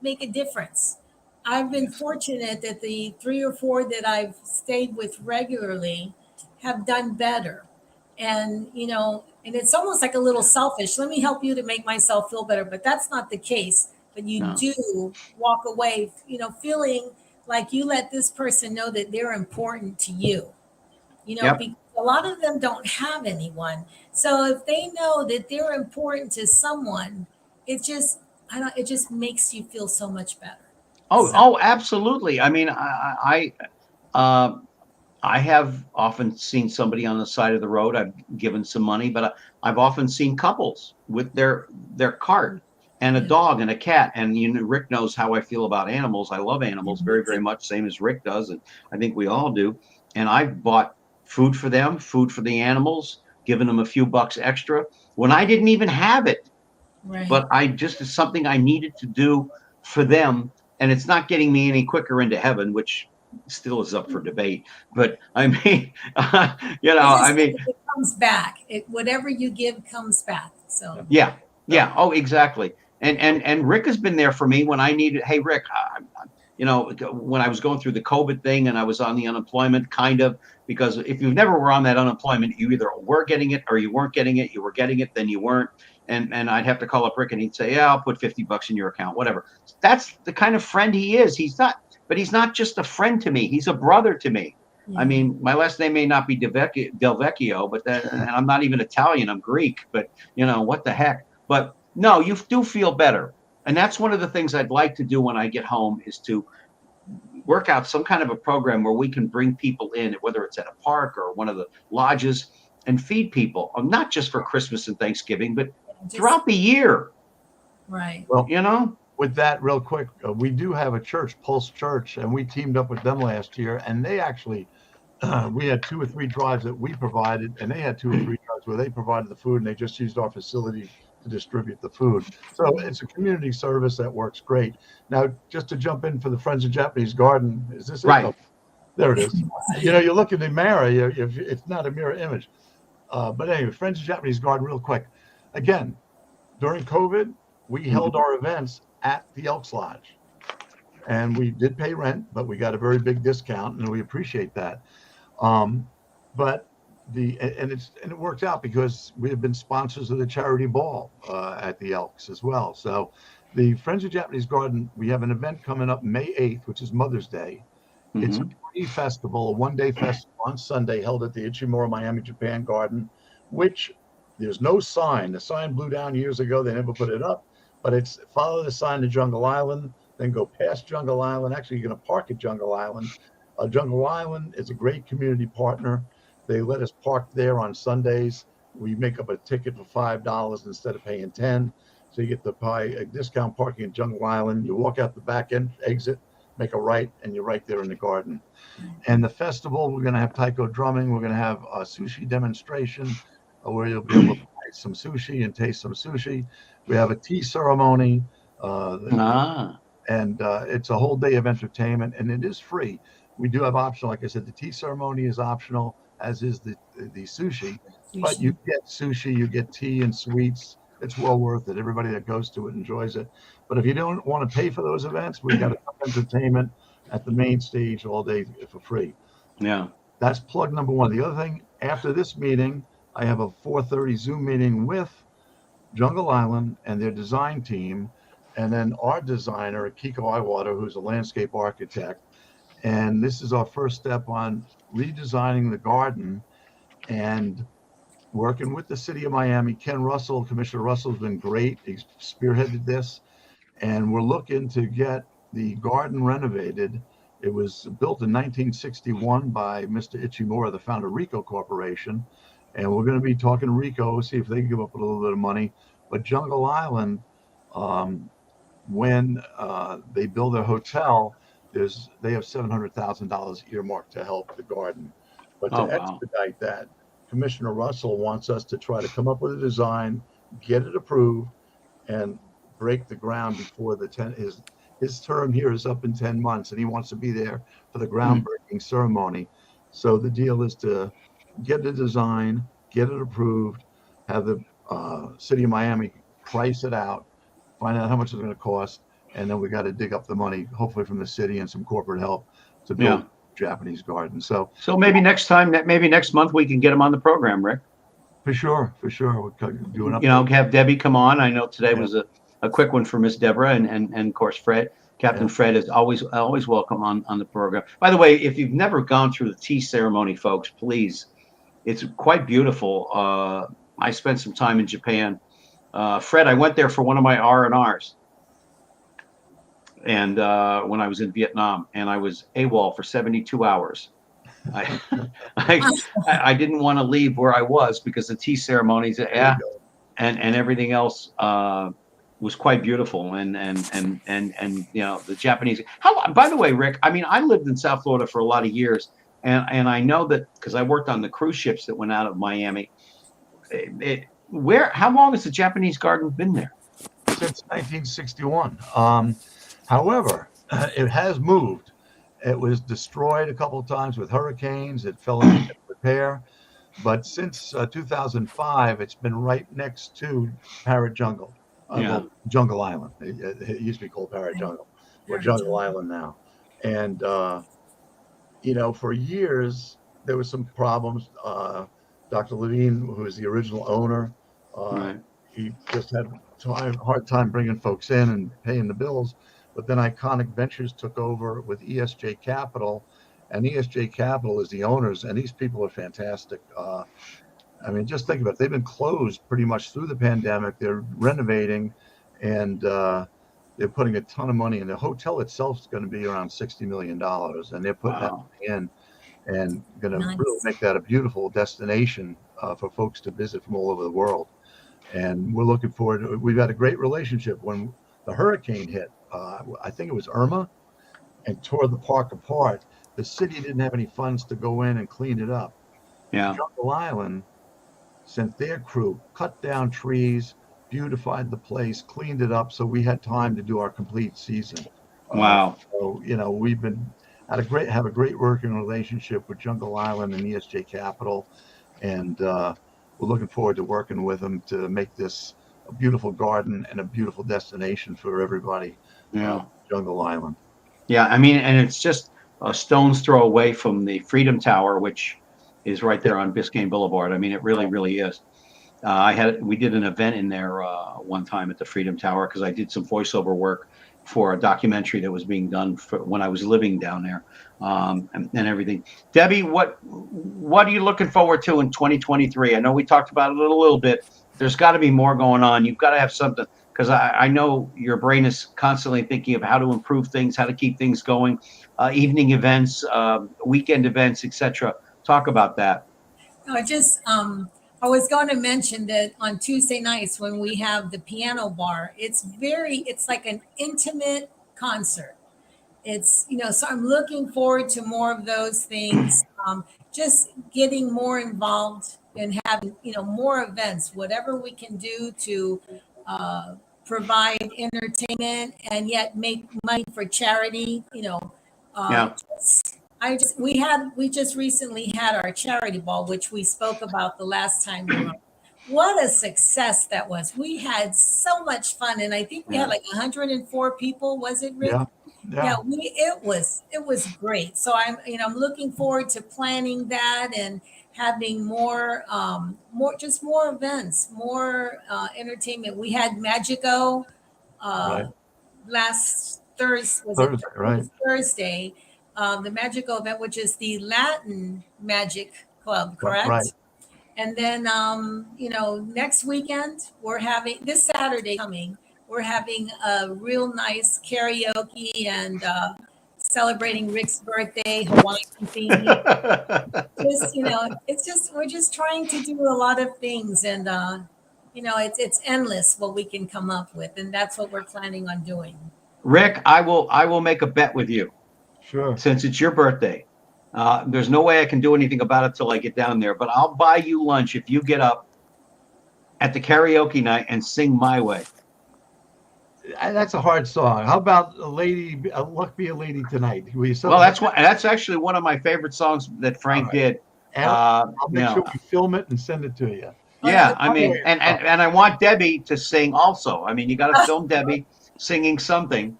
make a difference. I've been fortunate that the 3 or 4 that I've stayed with regularly have done better. And and it's almost like a little selfish. Let me help you to make myself feel better, but that's not the case. But you do walk away, feeling like you let this person know that they're important to you. Because a lot of them don't have anyone. So if they know that they're important to someone, it just makes you feel so much better. Oh, absolutely. I mean, I have often seen somebody on the side of the road. I've given some money, but I've often seen couples with their cart and a dog and a cat. And Rick knows how I feel about animals. I love animals very, very much, same as Rick does, and I think we all do. And I've bought food for them, food for the animals, given them a few bucks extra. when I didn't even have it. Right. But it's something I needed to do for them. And it's not getting me any quicker into heaven, which still is up for debate. But I mean, It comes back. Whatever you give comes back. So yeah. Oh, exactly. And Rick has been there for me when I needed. Hey, Rick, when I was going through the COVID thing and I was on the unemployment, kind of, because if you never were on that unemployment, you either were getting it or you weren't getting it. You were getting it, then you weren't. And I'd have to call up Rick and he'd say, yeah, I'll put $50 in your account, whatever. That's the kind of friend he is. He's not just a friend to me. He's a brother to me. yeah. I mean, my last name may not be Del Vecchio, and I'm not even Italian. I'm Greek, but what the heck? But no, you do feel better. And that's one of the things I'd like to do when I get home is to work out some kind of a program where we can bring people in, whether it's at a park or one of the lodges, and feed people, not just for Christmas and Thanksgiving, but throughout the year. Right. Well, with that, real quick, we do have a church, Pulse Church, and we teamed up with them last year, and they actually, we had 2 or 3 drives that we provided, and they had 2 or 3 drives where they provided the food, and they just used our facility to distribute the food. So it's a community service that works great. Now, just to jump in for the Friends of Japanese Garden, is this right? It? Oh, there it is. You look in the mirror, it's not a mirror image. But anyway, Friends of Japanese Garden, real quick. Again, during COVID, we held our events at the Elks Lodge. And we did pay rent, but we got a very big discount, and we appreciate that. But it worked out because we have been sponsors of the charity ball at the Elks as well. So the Friends of Japanese Garden, we have an event coming up May 8th, which is Mother's Day. Mm-hmm. It's a free festival, a one-day festival on Sunday held at the Ichimura, Miami, Japan Garden, which there's no sign. The sign blew down years ago. They never put it up, but it's follow the sign to Jungle Island, then go past Jungle Island. Actually, you're going to park at Jungle Island. Jungle Island is a great community partner. They let us park there on Sundays. We make up a ticket for $5 instead of paying $10. So you get to buy a discount parking at Jungle Island. You walk out the back end exit, make a right, and you're right there in the garden. And the festival, we're going to have taiko drumming. We're going to have a sushi demonstration where you'll be able to buy some sushi and taste some sushi. We have a tea ceremony. And it's a whole day of entertainment, and it is free. We do have optional, like I said, the tea ceremony is optional, as is the sushi. But you get sushi, you get tea and sweets. It's well worth it. Everybody that goes to it enjoys it. But if you don't want to pay for those events, we've got entertainment at the main stage all day for free. Yeah. That's plug number one. The other thing, after this meeting, I have a 4:30 Zoom meeting with Jungle Island and their design team, and then our designer, Kiko Iwater, who's a landscape architect. And this is our first step on redesigning the garden and working with the city of Miami. Ken Russell, Commissioner Russell, has been great. He's spearheaded this. And we're looking to get the garden renovated. It was built in 1961 by Mr. Ichimura, the founder of Rico Corporation. And we're going to be talking to Rico, see if they can give up a little bit of money. But Jungle Island, when they build their hotel, they have $700,000 earmarked to help the garden. But to expedite that, Commissioner Russell wants us to try to come up with a design, get it approved, and break the ground before his term here is up in 10 months, and he wants to be there for the groundbreaking ceremony. So the deal is to get the design, get it approved, have the city of Miami price it out, find out how much it's going to cost, and then we got to dig up the money, hopefully from the city and some corporate help, to build a Japanese garden. So maybe next month we can get him on the program, Rick. For sure. We'll do an update. Have Debbie come on. I know today was a quick one for Miss Deborah, and of course Fred. Captain Fred is always welcome on the program. By the way, if you've never gone through the tea ceremony, folks, please, it's quite beautiful. I spent some time in Japan. Fred, I went there for one of my R&Rs, and when I was in Vietnam, and I was AWOL for 72 hours. I didn't want to leave where I was because the tea ceremonies, and everything else was quite beautiful, and the Japanese. By the way, Rick, I mean, I lived in South Florida for a lot of years, and I know that because I worked on the cruise ships that went out of Miami. how long has the Japanese garden been there? Since 1961. However, it has moved. It was destroyed a couple of times with hurricanes. It fell into disrepair. But since 2005, it's been right next to Parrot Jungle, well, Jungle Island. It used to be called Parrot Jungle. We're Jungle Island now. And, for years, there was some problems. Dr. Levine, who is the original owner, Right. he just had a hard time bringing folks in and paying the bills. But then Iconic Ventures took over with ESJ Capital, and ESJ Capital is the owners, and these people are fantastic. I mean, just think about it. They've been closed pretty much through the pandemic. They're renovating, and they're putting a ton of money in. The hotel itself is going to be around $60 million, and they're putting that in and going to really make that a beautiful destination for folks to visit from all over the world. And we're looking forward to it. We've had a great relationship. When the hurricane hit, I think it was Irma, and tore the park apart, the city didn't have any funds to go in and clean it up. Yeah. Jungle Island sent their crew, cut down trees, beautified the place, cleaned it up, so we had time to do our complete season. Wow. So we've been have a great working relationship with Jungle Island and ESJ Capital, and we're looking forward to working with them to make this a beautiful garden and a beautiful destination for everybody. Yeah. Jungle Island. Yeah, I mean, and it's just a stone's throw away from the Freedom Tower, which is right there on Biscayne Boulevard. I mean, it really, really is. We did an event in there one time at the Freedom Tower because I did some voiceover work for a documentary that was being done when I was living down there, and everything. Debbie, what are you looking forward to in 2023? I know we talked about it a little bit. There's got to be more going on. You've got to have something, because I know your brain is constantly thinking of how to improve things, how to keep things going, evening events, weekend events, etc. Talk about that. No, I was going to mention that on Tuesday nights when we have the piano bar, it's like an intimate concert. It's, so I'm looking forward to more of those things, just getting more involved and having, more events, whatever we can do to provide entertainment and yet make money for charity, we just recently had our charity ball, which we spoke about the last time we were on. What a success that was. We had so much fun. And I think we had like 104 people. Was it, Rick? Yeah. It was great. So I'm looking forward to planning that and having more events, more entertainment. We had Magico last Thursday, Thursday. The Magico event, which is the Latin Magic Club, correct? Right. And then, next weekend, this Saturday coming, we're having a real nice karaoke and celebrating Rick's birthday, Hawaiian theme. We're just trying to do a lot of things, and it's endless what we can come up with, and that's what we're planning on doing. Rick, I will make a bet with you. Sure. Since it's your birthday, there's no way I can do anything about it till I get down there. But I'll buy you lunch if you get up at the karaoke night and sing My Way. That's a hard song. How about Luck Be a Lady Tonight? Well, that's actually one of my favorite songs that Frank did. And I'll make sure we film it and send it to you. Yeah, I mean, and I want Debbie to sing also. I mean, you got to film Debbie singing something.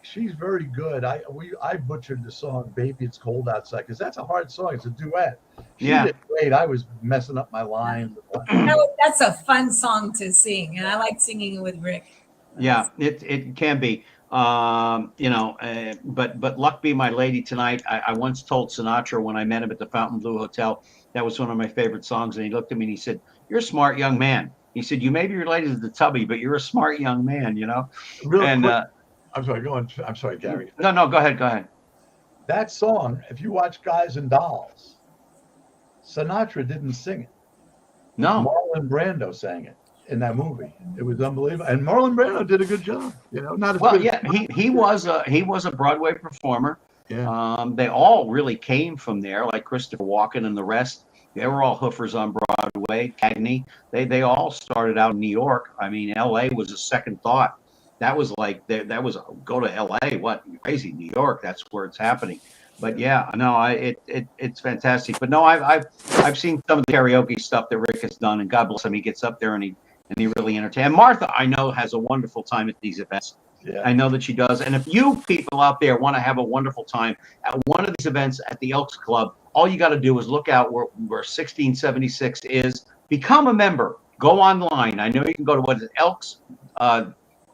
She's very good. I butchered the song "Baby It's Cold Outside" because that's a hard song. It's a duet. She did great. I was messing up my lines. That's a fun song to sing, and I like singing with Rick. Yeah, it can be. But Luck Be My Lady Tonight. I once told Sinatra when I met him at the Fontainebleau Hotel, that was one of my favorite songs, and he looked at me and he said, "You're a smart young man." He said, "You may be related to the Tubby, but you're a smart young man." Real quick. I'm sorry, go on. I'm sorry, Gary. No, go ahead. That song, if you watch Guys and Dolls, Sinatra didn't sing it. No. Marlon Brando sang it in that movie. It was unbelievable. And Marlon Brando did a good job. Not as good. Yeah, he was a Broadway performer. Yeah. They all really came from there, like Christopher Walken and the rest. They were all hoofers on Broadway. Cagney, they all started out in New York. I mean, L.A. was a second thought. That was like that was go to L.A. What, you crazy? New York, that's where it's happening. But yeah, no, it's fantastic. But no, I've seen some of the karaoke stuff that Rick has done, and God bless him, he gets up there and he really entertains. And Martha, I know, has a wonderful time at these events. Yeah. I know that she does. And if you people out there want to have a wonderful time at one of these events at the Elks Club, all you got to do is look out where 1676 is. Become a member. Go online. I know you can go to what is it, Elks,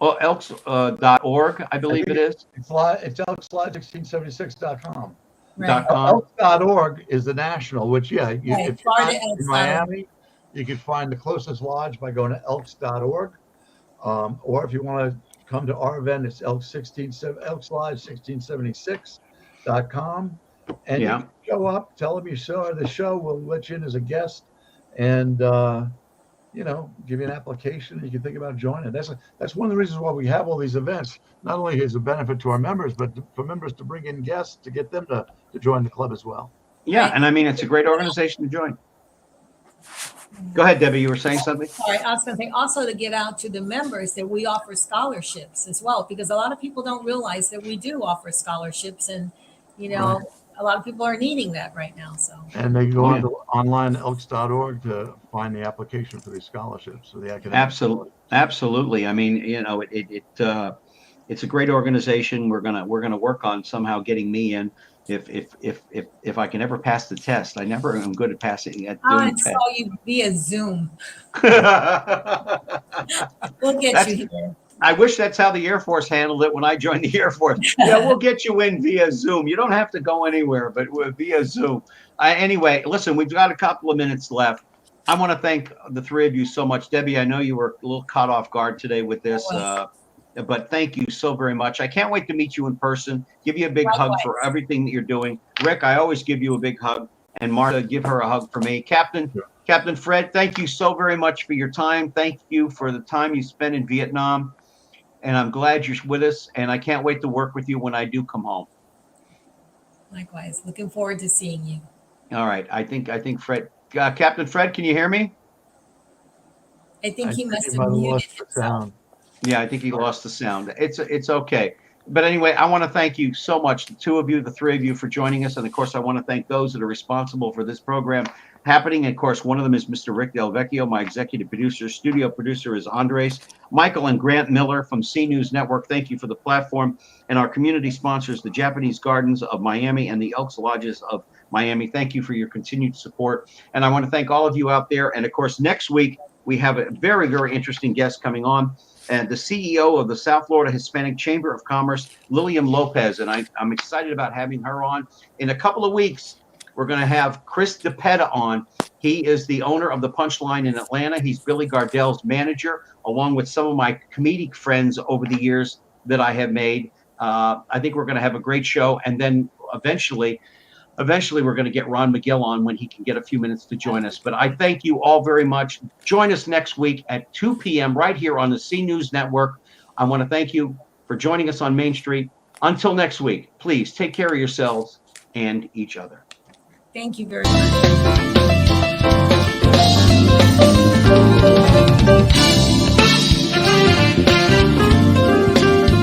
Elks.org, I believe it is. It's elks1676.com. Right. Elks.org is the national, which, yeah, Right, if you're Florida not in Elks.org. Miami, you can find the closest lodge by going to elks.org. Or if you want to come to our event, it's Elks Lodge 1676.com. And you can show up, tell them you saw the show. We'll let you in as a guest and, give you an application. You can think about joining. That's one of the reasons why we have all these events. Not only is a benefit to our members, but for members to bring in guests to get them to join the club as well. Yeah, and I mean, it's a great organization to join. Go ahead, Debbie. You were saying something? Sorry, I was going to say also to get out to the members that we offer scholarships as well, because a lot of people don't realize that we do offer scholarships, and Right. a lot of people are needing that right now. So And they can go online elks.org to find the application for these scholarships. So the academic Absolutely. I mean, it's a great organization. We're gonna work on somehow getting me in. If I can ever pass the test. I never am good at passing at doing I tests. saw you via Zoom. We'll get you here. I wish that's how the Air Force handled it when I joined the Air Force. Yeah, we'll get you in via Zoom. You don't have to go anywhere, but via Zoom. Anyway, listen, we've got a couple of minutes left. I want to thank the three of you so much. Debbie, I know you were a little caught off guard today with this, but thank you so very much. I can't wait to meet you in person. Give you a big hug for everything that you're doing. Rick, I always give you a big hug. And Martha, give her a hug for me. Captain Fred, thank you so very much for your time. Thank you for the time you spent in Vietnam. And I'm glad you're with us. And I can't wait to work with you when I do come home. Likewise. Looking forward to seeing you. All right. I think Fred, Captain Fred, can you hear me? I think he must have lost muted the sound. Yeah, I think he lost the sound. It's okay. But anyway, I want to thank you so much, the two of you, the three of you, for joining us. And of course, I want to thank those that are responsible for this program happening. And of course, one of them is Mr. Rick Del Vecchio, my executive producer. Studio producer is Andres. Michael and Grant Miller from C News Network, thank you for the platform. And our community sponsors, the Japanese Gardens of Miami and the Elks Lodges of Miami. Thank you for your continued support. And I want to thank all of you out there. And of course, next week, we have a very, very interesting guest coming on. And the CEO of the South Florida Hispanic Chamber of Commerce, Lilian Lopez. And I'm excited about having her on. In a couple of weeks, we're going to have Chris DePetta on. He is the owner of the Punchline in Atlanta. He's Billy Gardell's manager, along with some of my comedic friends over the years that I have made. I think we're going to have a great show. And then eventually we're going to get Ron McGill on when he can get a few minutes to join us. But I thank you all very much. Join us next week at 2 p.m. right here on the C News Network. I want to thank you for joining us on Main Street. Until next week, please take care of yourselves and each other. Thank you very much.